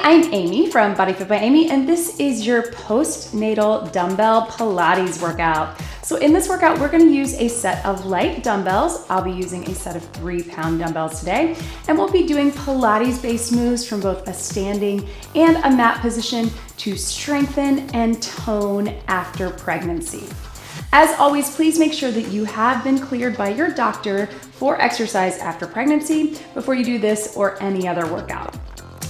I'm Amy from BodyFit by Amy, and this is your postnatal dumbbell Pilates workout. So in this workout, we're gonna use a set of light dumbbells. I'll be using a set of 3-pound dumbbells today, and we'll be doing Pilates-based moves from both a standing and a mat position to strengthen and tone after pregnancy. As always, please make sure that you have been cleared by your doctor for exercise after pregnancy before you do this or any other workout.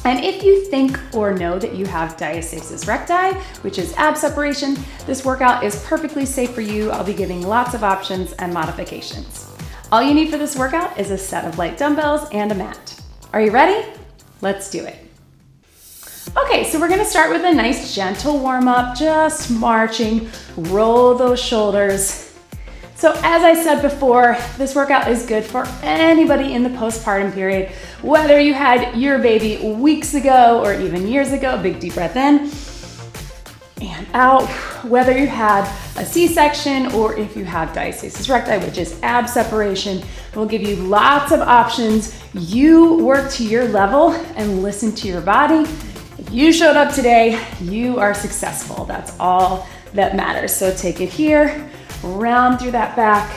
And if you think or know that you have diastasis recti, which is ab separation, this workout is perfectly safe for you. I'll be giving lots of options and modifications. All you need for this workout is a set of light dumbbells and a mat. Are you ready? Let's do it. Okay, so we're gonna start with a nice gentle warm up, just marching, roll those shoulders. So as I said before, this workout is good for anybody in the postpartum period, whether you had your baby weeks ago or even years ago. Big deep breath in and out. Whether you had a C-section or if you have diastasis recti, which is ab separation, we'll give you lots of options. You work to your level and listen to your body. If you showed up today, you are successful. That's all that matters. So take it here. Round through that back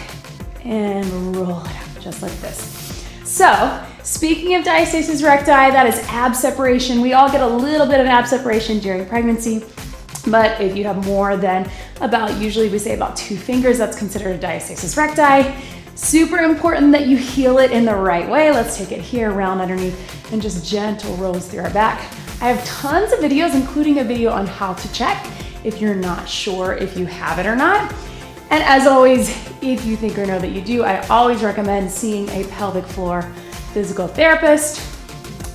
and roll it up just like this. So speaking of diastasis recti, that is ab separation. We all get a little bit of ab separation during pregnancy, but if you have more than usually we say about 2 fingers, that's considered a diastasis recti. Super important that you heal it in the right way. Let's take it here, round underneath, and just gentle rolls through our back. I have tons of videos, including a video on how to check if you're not sure if you have it or not. And as always, if you think or know that you do, I always recommend seeing a pelvic floor physical therapist,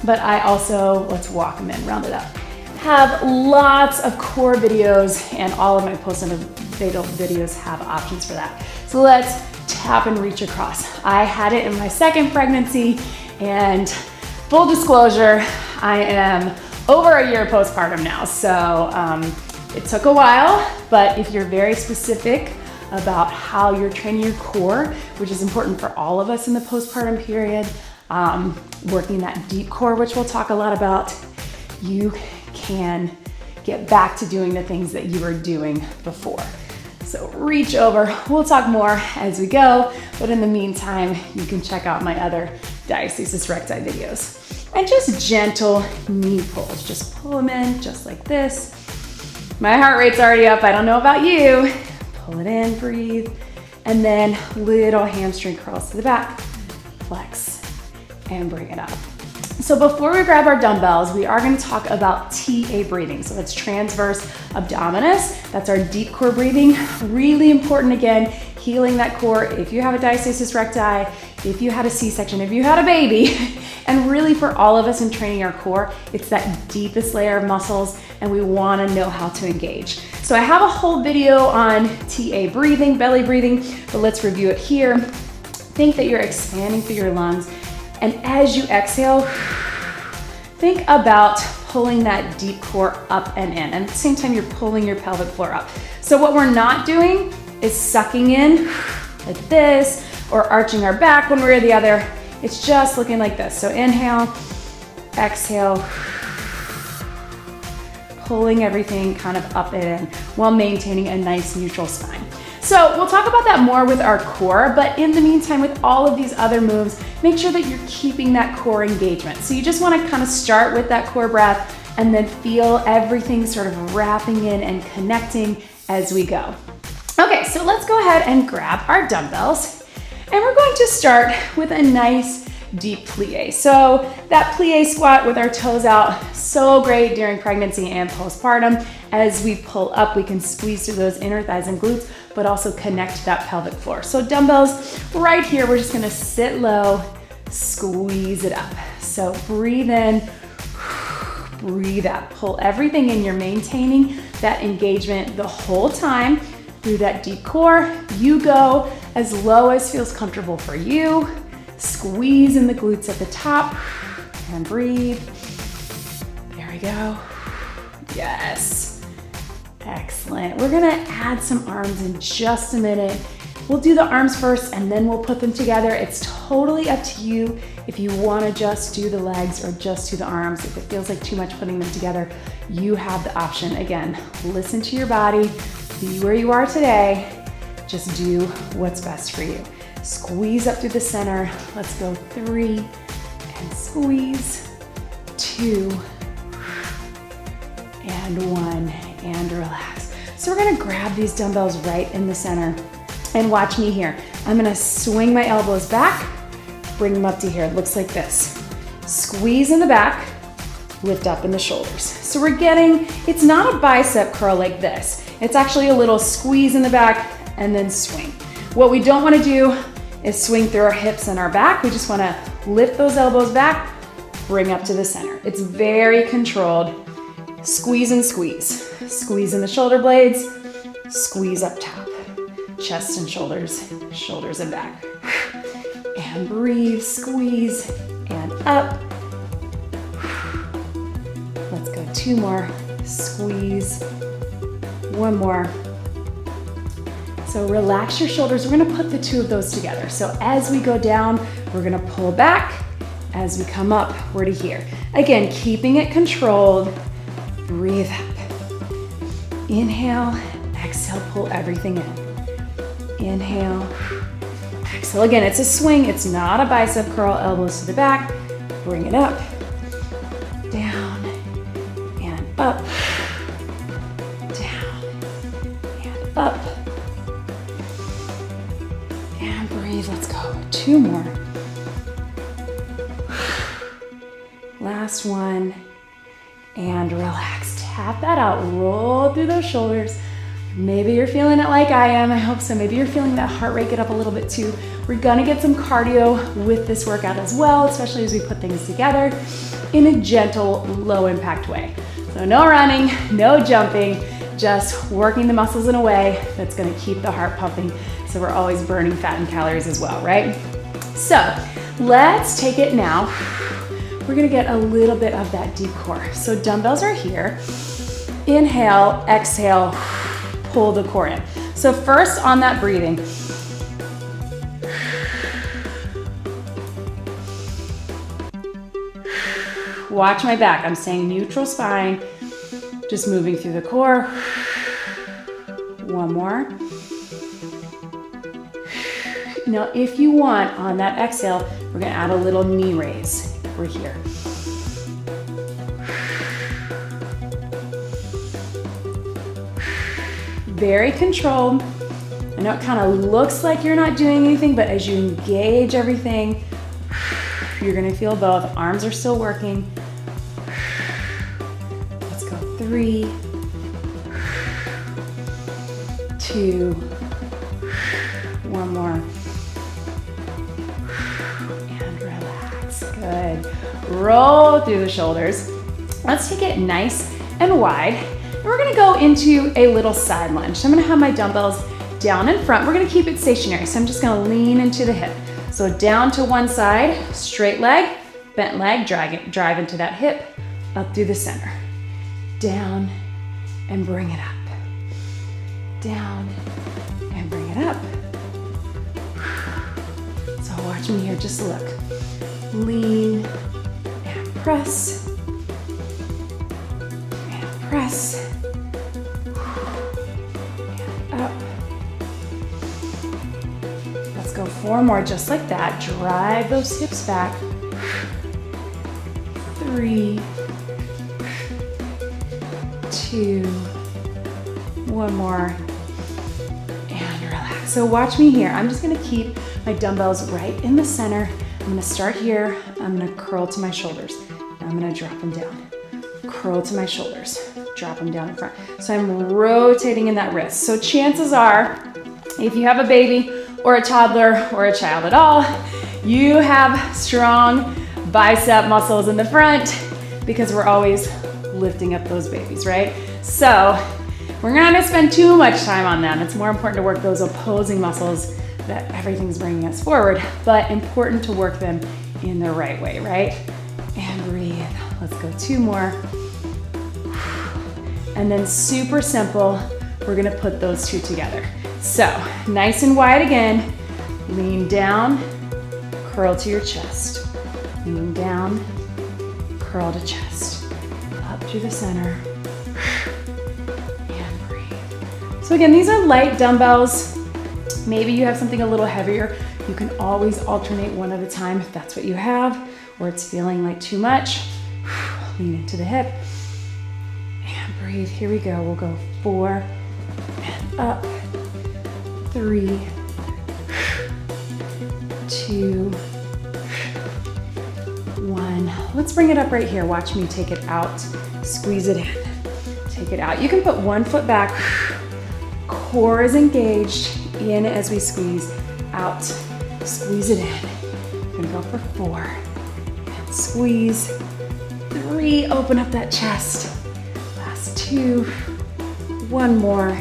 but I also, let's walk them in, round it up. Have lots of core videos, and all of my postnatal videos have options for that. So let's tap and reach across. I had it in my 2nd pregnancy, and full disclosure, I am over a year postpartum now. So it took a while, but if you're very specific about how you're training your core, which is important for all of us in the postpartum period, working that deep core, which we'll talk a lot about, you can get back to doing the things that you were doing before. So reach over. We'll talk more as we go, but in the meantime, you can check out my other diastasis recti videos. And just gentle knee pulls. Just pull them in just like this. My heart rate's already up. I don't know about you. Pull it in, breathe, and then little hamstring curls to the back, flex, and bring it up. So before we grab our dumbbells, we are going to talk about TA breathing. So that's transverse abdominis. That's our deep core breathing. Really important, again, healing that core. If you have a diastasis recti, if you had a C-section, if you had a baby, and really for all of us in training our core, it's that deepest layer of muscles, and we want to know how to engage. So I have a whole video on TA breathing, belly breathing, but let's review it here. Think that you're expanding through your lungs, and as you exhale, think about pulling that deep core up and in, and at the same time you're pulling your pelvic floor up. So what we're not doing is sucking in like this or arching our back one way or the other. It's just looking like this. So inhale, exhale, pulling everything kind of up and in while maintaining a nice neutral spine. So we'll talk about that more with our core, but in the meantime, with all of these other moves, make sure that you're keeping that core engagement. So you just wanna kind of start with that core breath and then feel everything sort of wrapping in and connecting as we go. Okay, so let's go ahead and grab our dumbbells. And we're going to start with a nice deep plie. So that plie squat with our toes out, so great during pregnancy and postpartum. As we pull up, we can squeeze through those inner thighs and glutes, but also connect that pelvic floor. So dumbbells right here, we're just gonna sit low, squeeze it up. So breathe in, breathe out. Pull everything in. You're maintaining that engagement the whole time through that deep core. You go as low as feels comfortable for you. Squeeze in the glutes at the top and breathe. There we go. Yes. Excellent. We're gonna add some arms in just a minute. We'll do the arms first and then we'll put them together. It's totally up to you if you want to just do the legs or just do the arms. If it feels like too much putting them together, you have the option. Again, listen to your body, be where you are today, just do what's best for you. Squeeze up through the center. Let's go 3 and squeeze, 2 and 1 and relax. So we're gonna grab these dumbbells right in the center and watch me here. I'm gonna swing my elbows back, bring them up to here. It looks like this. Squeeze in the back, lift up in the shoulders. So we're getting, it's not a bicep curl like this. It's actually a little squeeze in the back and then swing. What we don't wanna do is swing through our hips and our back. We just wanna lift those elbows back, bring up to the center. It's very controlled. Squeeze and squeeze. Squeeze in the shoulder blades, squeeze up top. Chest and shoulders, shoulders and back. And breathe, squeeze, and up. Let's go 2 more, squeeze, 1 more. So relax your shoulders. We're gonna put the 2 of those together. So as we go down, we're gonna pull back. As we come up, we're to here. Again, keeping it controlled. Breathe up. Inhale, exhale, pull everything in. Inhale, exhale. Again, it's a swing. It's not a bicep curl. Elbows to the back. Bring it up, down, and up, down, and up. And breathe. Let's go. 2 more. Last one. And relax. Tap that out. Roll through those shoulders. Maybe you're feeling it like I am. I hope so. Maybe you're feeling that heart rate get up a little bit too. We're gonna get some cardio with this workout as well, especially as we put things together in a gentle, low impact way. So no running, no jumping, just working the muscles in a way that's gonna keep the heart pumping so we're always burning fat and calories as well, right? So let's take it now. We're gonna get a little bit of that deep core. So dumbbells are here. Inhale, exhale, pull the core in. So first on that breathing, watch my back. I'm staying neutral spine, just moving through the core. 1 more. Now, if you want, on that exhale, we're gonna add a little knee raise. We're here. Very controlled. I know it kind of looks like you're not doing anything, but as you engage everything, you're gonna feel both. Arms are still working. Let's go 3, 2, 1 more. And relax, good. Roll through the shoulders. Let's take it nice and wide. And we're gonna go into a little side lunge. So I'm gonna have my dumbbells down in front. We're gonna keep it stationary. So I'm just gonna lean into the hip. So down to one side, straight leg, bent leg, drive into that hip, up through the center. Down and bring it up. Down and bring it up. So watch me here, just look. Lean and press. And press. And up. Let's go 4 more just like that. Drive those hips back. 3, 2, 1 more, and relax. So watch me here. I'm just gonna keep my dumbbells right in the center. I'm gonna start here. I'm gonna curl to my shoulders. And I'm gonna drop them down. Curl to my shoulders. Drop them down in front. So I'm rotating in that wrist. So chances are, if you have a baby or a toddler or a child at all, you have strong bicep muscles in the front because we're always lifting up those babies, right? So we're not gonna spend too much time on them. It's more important to work those opposing muscles that everything's bringing us forward, but important to work them in the right way, right? And breathe. Let's go 2 more. And then super simple, we're gonna put those 2 together. So nice and wide again. Lean down, curl to your chest. Lean down, curl to chest. Up through the center. And breathe. So again, these are light dumbbells. Maybe you have something a little heavier. You can always alternate one at a time if that's what you have, or it's feeling like too much. Lean into the hip. And breathe. Here we go. We'll go 4 and up. 3, 2, 1. Let's bring it up right here. Watch me take it out. Squeeze it in. Take it out. You can put one foot back. Core is engaged. In as we squeeze. Out. Squeeze it in. We're gonna go for 4. And squeeze. 3. Open up that chest. Last 2. 1 more.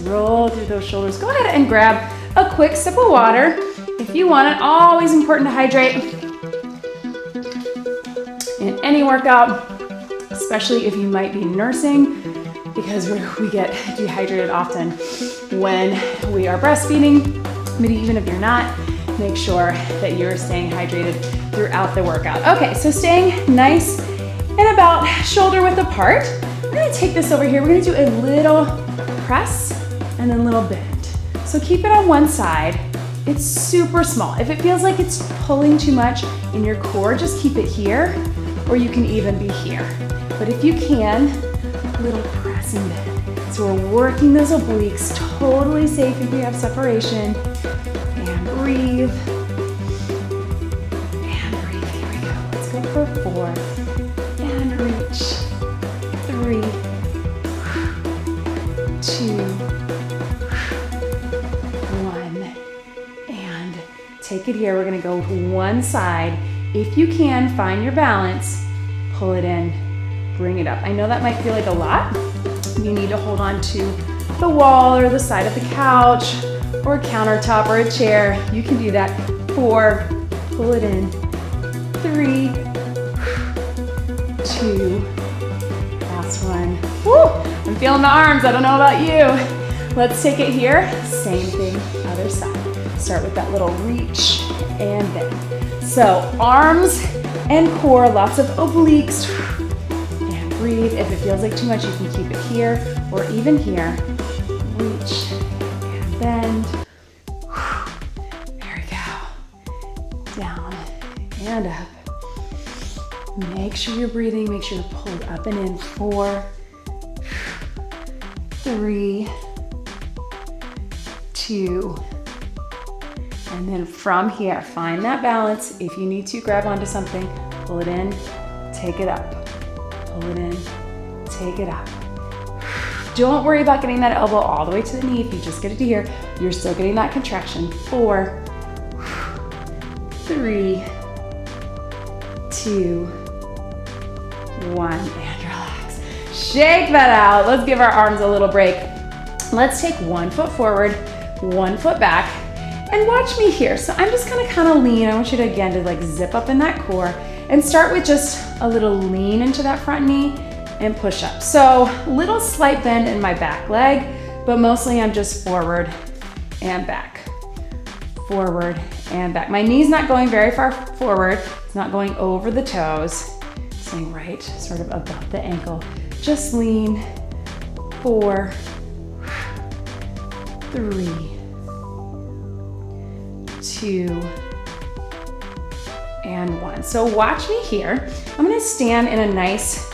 Roll through those shoulders. Go ahead and grab a quick sip of water if you want it. Always important to hydrate in any workout, especially if you might be nursing, because we get dehydrated often when we are breastfeeding. But even if you're not, make sure that you're staying hydrated throughout the workout. Okay, so staying nice and about shoulder width apart. We're gonna take this over here. We're gonna do a little press and then little bend. So keep it on one side. It's super small. If it feels like it's pulling too much in your core, just keep it here, or you can even be here. But if you can, little press and bend. So we're working those obliques, totally safe if we have separation. And breathe. And breathe. Here we go. Let's go for 4. And reach. 3, 2, take it here. We're gonna go one side. If you can, find your balance, pull it in, bring it up. I know that might feel like a lot. You need to hold on to the wall or the side of the couch or a countertop or a chair. You can do that. 4, pull it in. 3, 2, last one. Woo! I'm feeling the arms, I don't know about you. Let's take it here. Same thing, other side. Start with that little reach and bend. So arms and core, lots of obliques. And breathe. If it feels like too much, you can keep it here or even here. Reach and bend. There we go. Down and up. Make sure you're breathing. Make sure you're pulled up and in. 4, 3, 2, and then from here, find that balance. If you need to, grab onto something, pull it in, take it up. Pull it in, take it up. Don't worry about getting that elbow all the way to the knee. If you just get it to here, you're still getting that contraction. 4, 3, 2, 1, and relax. Shake that out. Let's give our arms a little break. Let's take 1 foot forward, 1 foot back. And watch me here. So I'm just gonna kind of lean. I want you to, again, to like zip up in that core and start with just a little lean into that front knee and push up. So little slight bend in my back leg, but mostly I'm just forward and back. Forward and back. My knee's not going very far forward. It's not going over the toes. Staying right sort of above the ankle. Just lean. 4, 3, 2, and 1. So watch me here. I'm gonna stand in a nice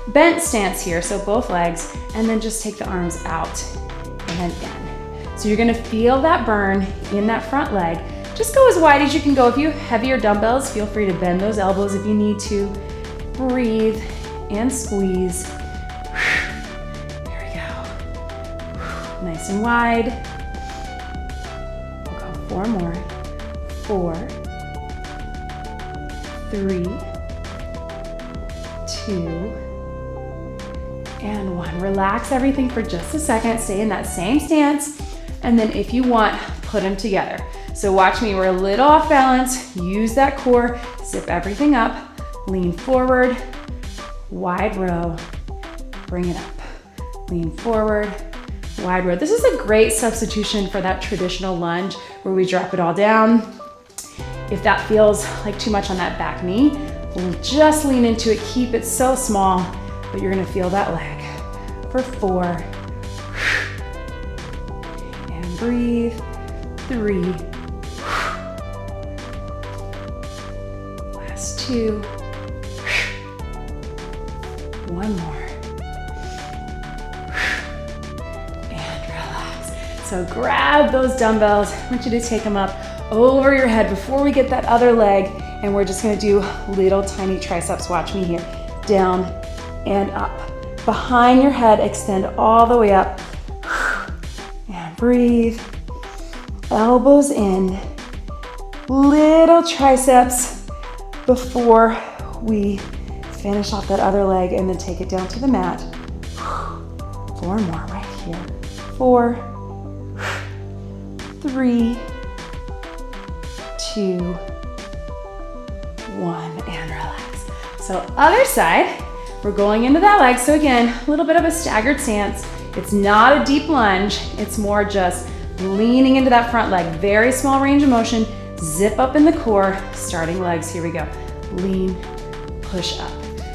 bent stance here, so both legs, and then just take the arms out and in. So you're gonna feel that burn in that front leg. Just go as wide as you can go. If you have heavier dumbbells, feel free to bend those elbows if you need to. Breathe and squeeze. There we go. Nice and wide. 4 more. 4, 3, 2, and 1. Relax everything for just a second. Stay in that same stance. And then if you want, put them together. So watch me, we're a little off balance. Use that core, zip everything up, lean forward, wide row, bring it up. lean forward, wide row. This is a great substitution for that traditional lunge where we drop it all down. If that feels like too much on that back knee, we'll just lean into it, keep it so small, but you're gonna feel that leg. For 4, and breathe, 3, last 2, 1 more. So grab those dumbbells. I want you to take them up over your head before we get that other leg. And we're just gonna do little tiny triceps. Watch me here. Down and up. Behind your head, extend all the way up. And breathe. Elbows in. Little triceps before we finish off that other leg and then take it down to the mat. 4 more right here. 4, 3, 2, 1, and relax. So other side, we're going into that leg. So again, a little bit of a staggered stance. It's not a deep lunge. It's more just leaning into that front leg. Very small range of motion. Zip up in the core, starting legs. Here we go. Lean, push up.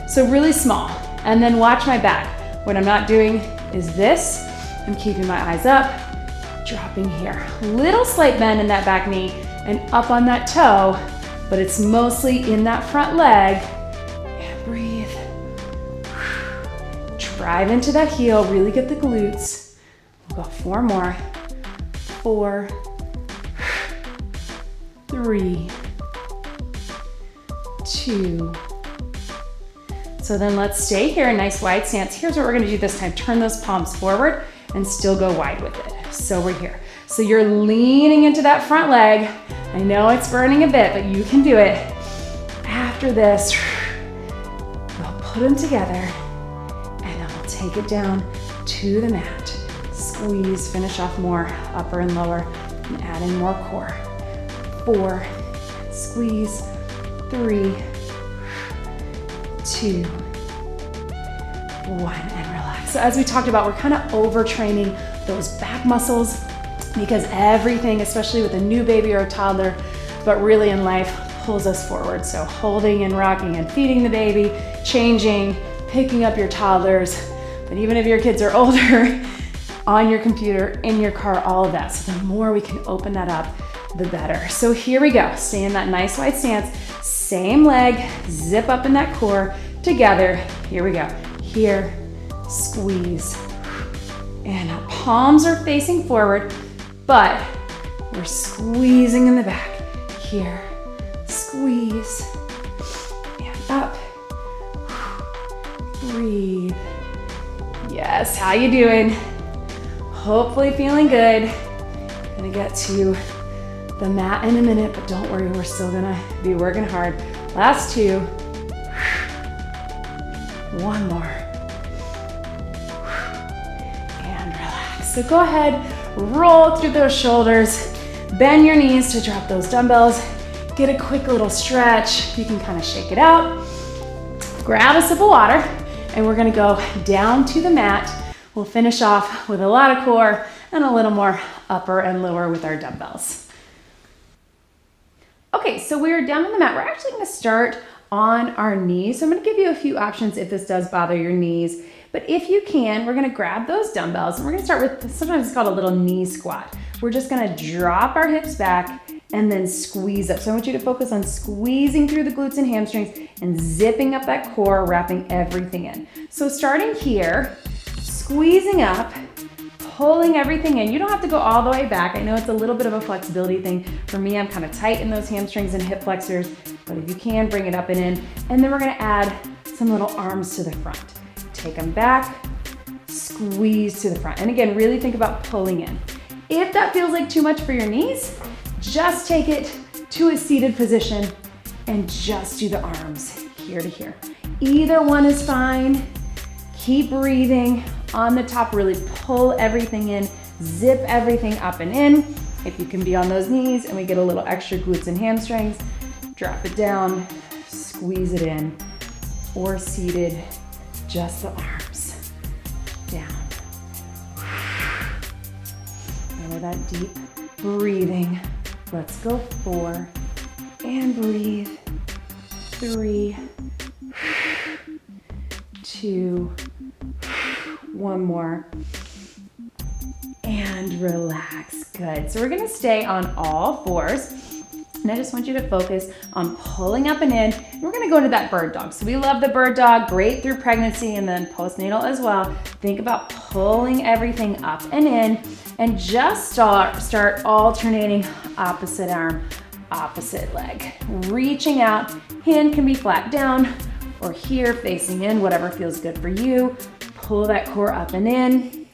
So really small. And then watch my back. What I'm not doing is this. I'm keeping my eyes up. Dropping here. Little slight bend in that back knee and up on that toe, but it's mostly in that front leg. And breathe. Drive into that heel, really get the glutes. We'll go 4 more. 4, 3, 2. So then let's stay here, a nice wide stance. Here's what we're gonna do this time. Turn those palms forward and still go wide with it. So we're here. So you're leaning into that front leg. I know it's burning a bit, but you can do it. After this, we'll put them together and then we'll take it down to the mat. Squeeze, finish off more upper and lower, and add in more core. 4, squeeze, 3, 2, 1, and relax. So as we talked about, we're kind of overtraining those back muscles because everything, especially with a new baby or a toddler, but really in life, pulls us forward. So holding and rocking and feeding the baby, changing, picking up your toddlers, but even if your kids are older, on your computer, in your car, all of that. So the more we can open that up, the better. So here we go. Stay in that nice wide stance. Same leg, zip up in that core together. Here we go. Here, squeeze. And our palms are facing forward, but we're squeezing in the back. Here, squeeze, and up. Breathe. Yes, how you doing? Hopefully feeling good. Gonna get to the mat in a minute, but don't worry, we're still gonna be working hard. Last 2. 1 more. So go ahead, roll through those shoulders, bend your knees to drop those dumbbells, get a quick little stretch. You can kind of shake it out. Grab a sip of water, and we're gonna go down to the mat. We'll finish off with a lot of core and a little more upper and lower with our dumbbells. Okay, so we're down on the mat. We're actually gonna start on our knees. So I'm gonna give you a few options if this does bother your knees. But if you can, we're gonna grab those dumbbells and we're gonna start with, sometimes it's called a little knee squat. We're just gonna drop our hips back and then squeeze up. So I want you to focus on squeezing through the glutes and hamstrings and zipping up that core, wrapping everything in. So starting here, squeezing up, pulling everything in. You don't have to go all the way back. I know it's a little bit of a flexibility thing. For me, I'm kind of tight in those hamstrings and hip flexors, but if you can, bring it up and in. And then we're gonna add some little arms to the front. Take them back, squeeze to the front. And again, really think about pulling in. If that feels like too much for your knees, just take it to a seated position and just do the arms here to here. Either one is fine. Keep breathing. On the top, really pull everything in, zip everything up and in. If you can be on those knees and we get a little extra glutes and hamstrings, drop it down, squeeze it in, or seated, just the arms down. Remember that deep breathing. Let's go 4 and breathe. 3, 2, 1 more. And relax. Good. So we're going to stay on all fours. And I just want you to focus on pulling up and in. And we're gonna go into that bird dog. So we love the bird dog, great through pregnancy and then postnatal as well. Think about pulling everything up and in and just start alternating opposite arm, opposite leg. Reaching out, hand can be flat down or here facing in, whatever feels good for you. Pull that core up and in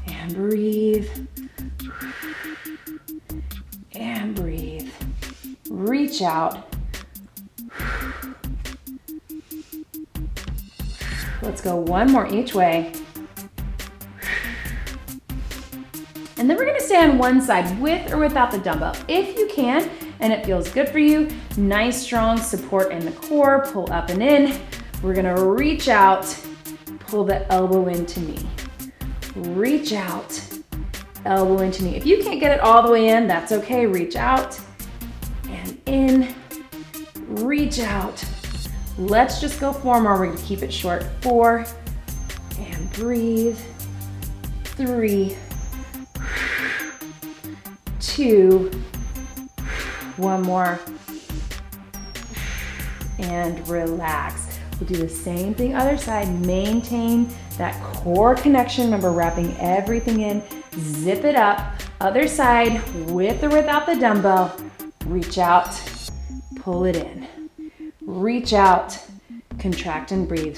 and breathe. And breathe. Reach out. Let's go one more each way. And then we're gonna stay on one side with or without the dumbbell. If you can, and it feels good for you, nice strong support in the core, pull up and in. We're gonna reach out, pull the elbow into knee. Reach out, elbow into knee. If you can't get it all the way in, that's okay, reach out. And in, reach out. Let's just go 4 more. We're gonna keep it short. 4, and breathe. 3, 2, 1 more. And relax. We'll do the same thing other side. Maintain that core connection. Remember, wrapping everything in. Zip it up. Other side, with or without the dumbbell. Reach out, pull it in. Reach out, contract and breathe.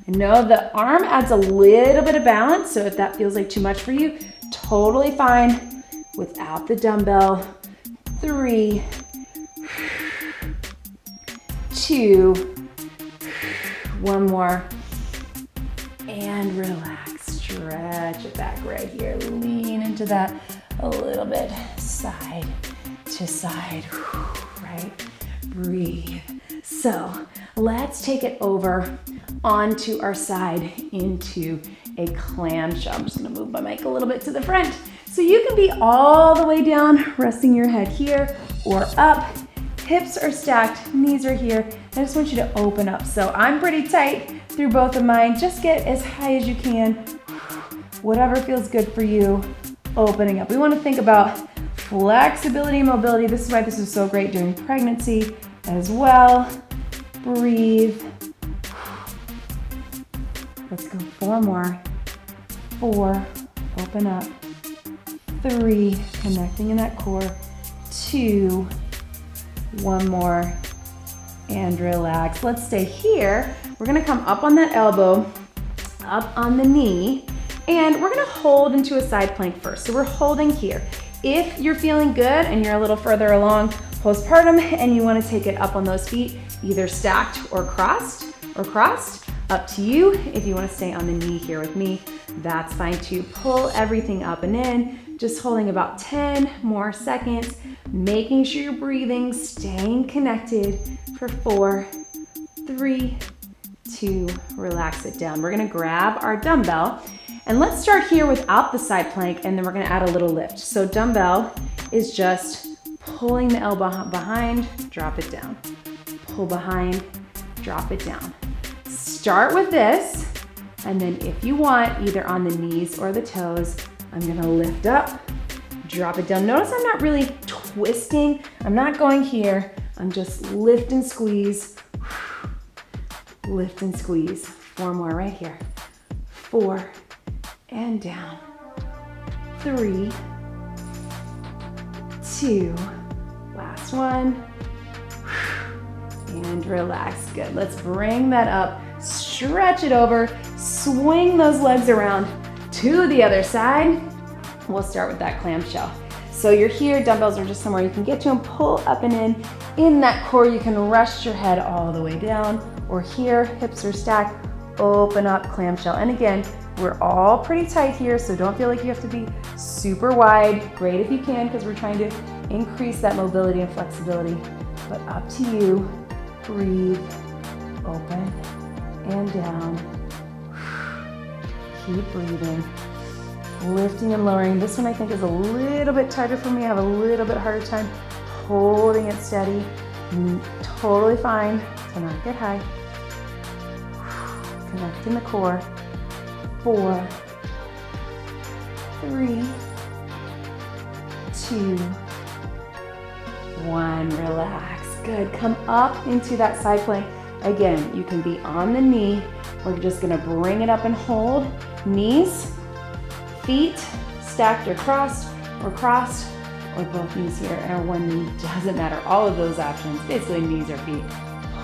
I know the arm adds a little bit of balance, so if that feels like too much for you, totally fine without the dumbbell. 3, 2, 1 more, and relax. Stretch it back right here. Lean into that a little bit, side to side, right? Breathe. So let's take it over onto our side into a clamshell. I'm just gonna move my mic a little bit to the front. So you can be all the way down, resting your head here or up. Hips are stacked, knees are here. I just want you to open up. So I'm pretty tight through both of mine. Just get as high as you can. Whatever feels good for you, opening up. We want to think about flexibility and mobility. This is why this is so great during pregnancy as well. Breathe. Let's go 4 more. 4, open up. 3, connecting in that core. 2, 1 more, and relax. Let's stay here. We're gonna come up on that elbow, up on the knee, and we're gonna hold into a side plank first. So we're holding here. If you're feeling good and you're a little further along postpartum and you wanna take it up on those feet, either stacked or crossed, up to you. If you wanna stay on the knee here with me, that's fine too. Pull everything up and in, just holding about 10 more seconds, making sure you're breathing, staying connected for 4, 3, 2, relax it down. We're gonna grab our dumbbell and let's start here without the side plank and then we're gonna add a little lift. So dumbbell is just pulling the elbow behind, drop it down. Pull behind, drop it down. Start with this and then if you want, either on the knees or the toes, I'm gonna lift up, drop it down. Notice I'm not really twisting. I'm not going here. I'm just lift and squeeze. Lift and squeeze. 4 more right here. 4 and down. 3, 2, last one. And relax. Good. Let's bring that up. Stretch it over. Swing those legs around to the other side. We'll start with that clamshell. So you're here, dumbbells are just somewhere you can get to them, pull up and in that core you can rest your head all the way down, or here, hips are stacked, open up, clamshell. And again, we're all pretty tight here, so don't feel like you have to be super wide. Great if you can, because we're trying to increase that mobility and flexibility, but up to you. Breathe, open and down. Keep breathing. Lifting and lowering. This one I think is a little bit tighter for me. I have a little bit harder time holding it steady. Totally fine to not get high. Connecting the core. 4, 3, 2, 1. Relax. Good. Come up into that side plank. Again, you can be on the knee. We're just gonna bring it up and hold. Knees, feet stacked or crossed, or both knees here, or one knee, doesn't matter. All of those options, basically knees or feet.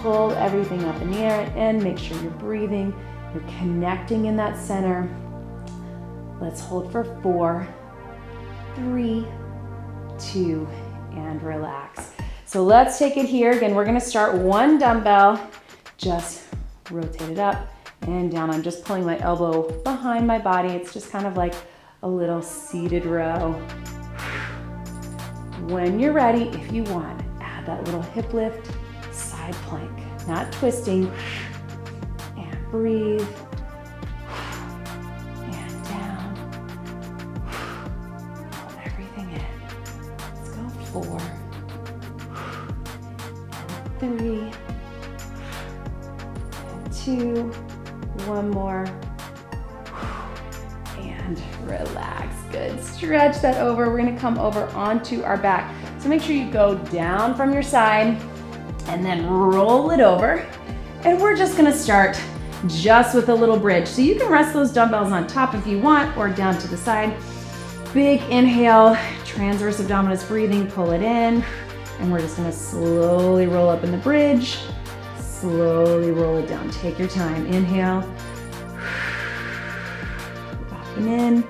Pull everything up in the air and make sure you're breathing. You're connecting in that center. Let's hold for 4, 3, 2, and relax. So let's take it here. Again, we're gonna start one dumbbell, just rotate it up and down. I'm just pulling my elbow behind my body. It's just kind of like a little seated row. When you're ready, if you want, add that little hip lift, side plank, not twisting, and breathe, and down, hold everything in. Let's go 4, and 3, and 2, one more, and relax. Good. Stretch that over. We're gonna come over onto our back. So make sure you go down from your side and then roll it over. And we're just gonna start just with a little bridge. So you can rest those dumbbells on top if you want, or down to the side. Big inhale, transverse abdominis breathing, pull it in. And we're just gonna slowly roll up in the bridge. Slowly roll it down. Take your time. Inhale. Up and in.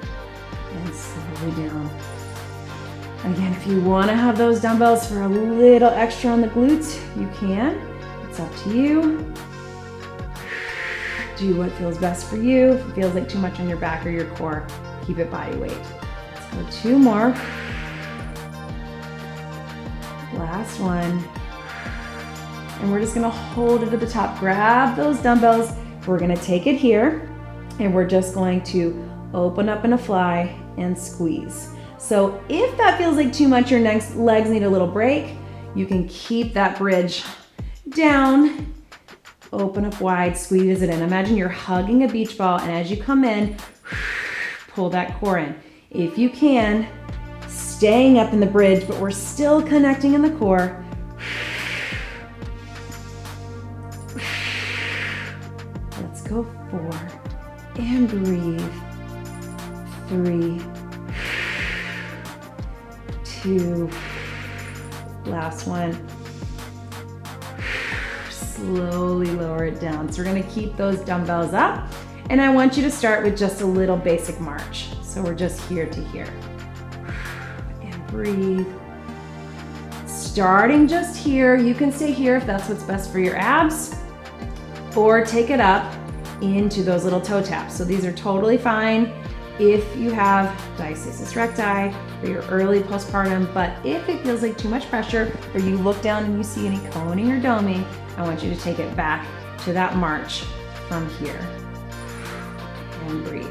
And slowly down. Again, if you want to have those dumbbells for a little extra on the glutes, you can. It's up to you. Do what feels best for you. If it feels like too much on your back or your core, keep it body weight. Let's go 2 more. Last one. And we're just gonna hold it at the top. Grab those dumbbells. We're gonna take it here, and we're just going to open up in a fly and squeeze. So if that feels like too much, your next legs need a little break, you can keep that bridge down, open up wide, squeeze it in. Imagine you're hugging a beach ball, and as you come in, pull that core in. If you can, staying up in the bridge, but we're still connecting in the core. Let's go 4, and breathe. 3, 2, last one. Slowly lower it down. So we're gonna keep those dumbbells up, and I want you to start with just a little basic march. So we're just here to here. And breathe. Starting just here, you can stay here if that's what's best for your abs, or take it up into those little toe taps. So these are totally fine if you have diastasis recti or you're early postpartum, but if it feels like too much pressure, or you look down and you see any coning or doming, I want you to take it back to that march from here. And breathe.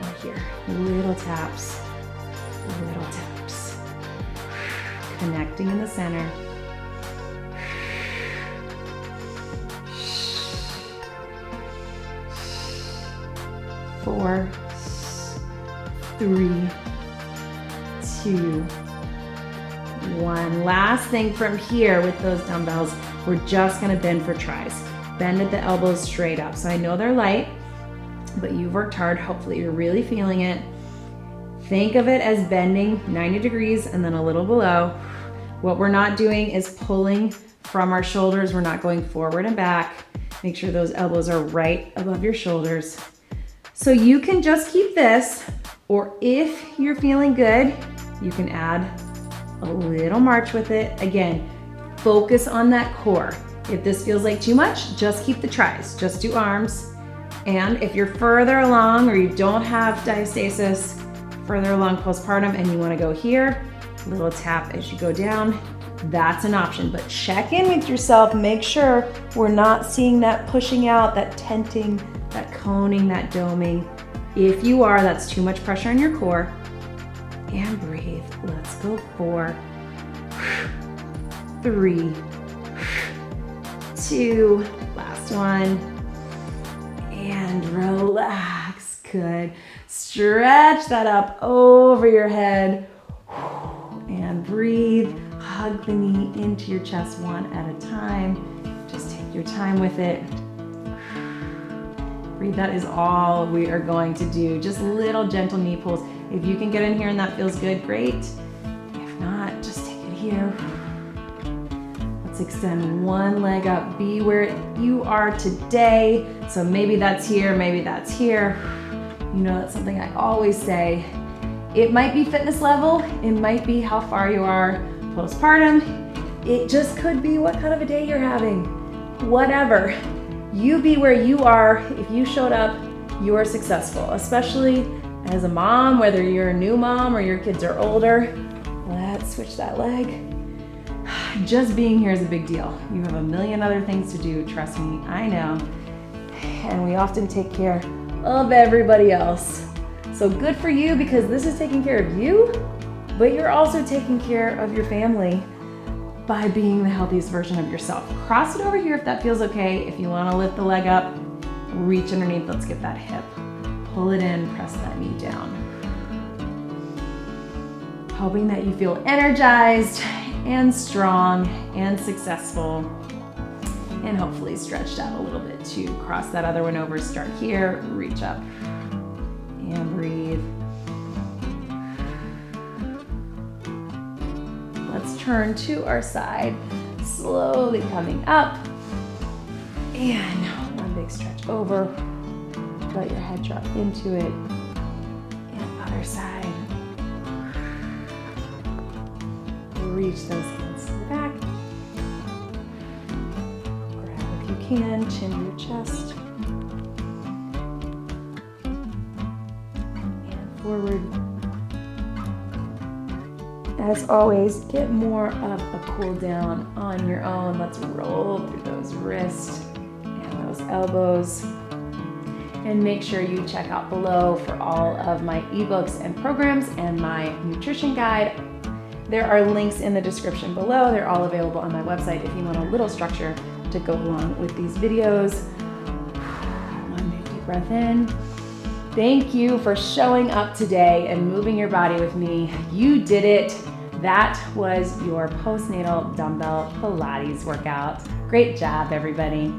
Right here, little taps, little taps. Connecting in the center. 4, 3, 2, 1. Last thing from here with those dumbbells, we're just gonna bend for tries. Bend at the elbows straight up. So I know they're light, but you've worked hard. Hopefully you're really feeling it. Think of it as bending 90 degrees and then a little below. What we're not doing is pulling from our shoulders. We're not going forward and back. Make sure those elbows are right above your shoulders. So you can just keep this, or if you're feeling good, you can add a little march with it. Again, focus on that core. If this feels like too much, just keep the tries, just do arms. And if you're further along or you don't have diastasis, further along postpartum, and you wanna go here, little tap as you go down, that's an option. But check in with yourself, make sure we're not seeing that pushing out, that tenting that coning, that doming. If you are, that's too much pressure on your core. And breathe. Let's go 4, 3, 2, last one. And relax. Good. Stretch that up over your head. And breathe. Hug the knee into your chest one at a time. Just take your time with it. Breathe. That is all we are going to do. Just little gentle knee pulls. If you can get in here and that feels good, great. If not, just take it here. Let's extend one leg up. Be where you are today. So maybe that's here, maybe that's here. You know, that's something I always say. It might be fitness level. It might be how far you are postpartum. It just could be what kind of a day you're having. Whatever. You be where you are. If you showed up, you are successful, especially as a mom, whether you're a new mom or your kids are older. Let's switch that leg. Just being here is a big deal. You have a million other things to do, trust me, I know. And we often take care of everybody else. So good for you, because this is taking care of you, but you're also taking care of your family by being the healthiest version of yourself. Cross it over here if that feels okay. If you want to lift the leg up, reach underneath. Let's get that hip. Pull it in, press that knee down. Hoping that you feel energized and strong and successful, and hopefully stretched out a little bit too. Cross that other one over, start here, reach up, and breathe. Let's turn to our side, slowly coming up, and one big stretch over. Let your head drop into it, and other side. Reach those hands to the back. Grab if you can, chin to your chest. And forward. As always, get more of a cool down on your own. Let's roll through those wrists and those elbows. And make sure you check out below for all of my ebooks and programs and my nutrition guide. There are links in the description below. They're all available on my website if you want a little structure to go along with these videos. One big deep breath in. Thank you for showing up today and moving your body with me. You did it. That was your postnatal dumbbell Pilates workout. Great job, everybody.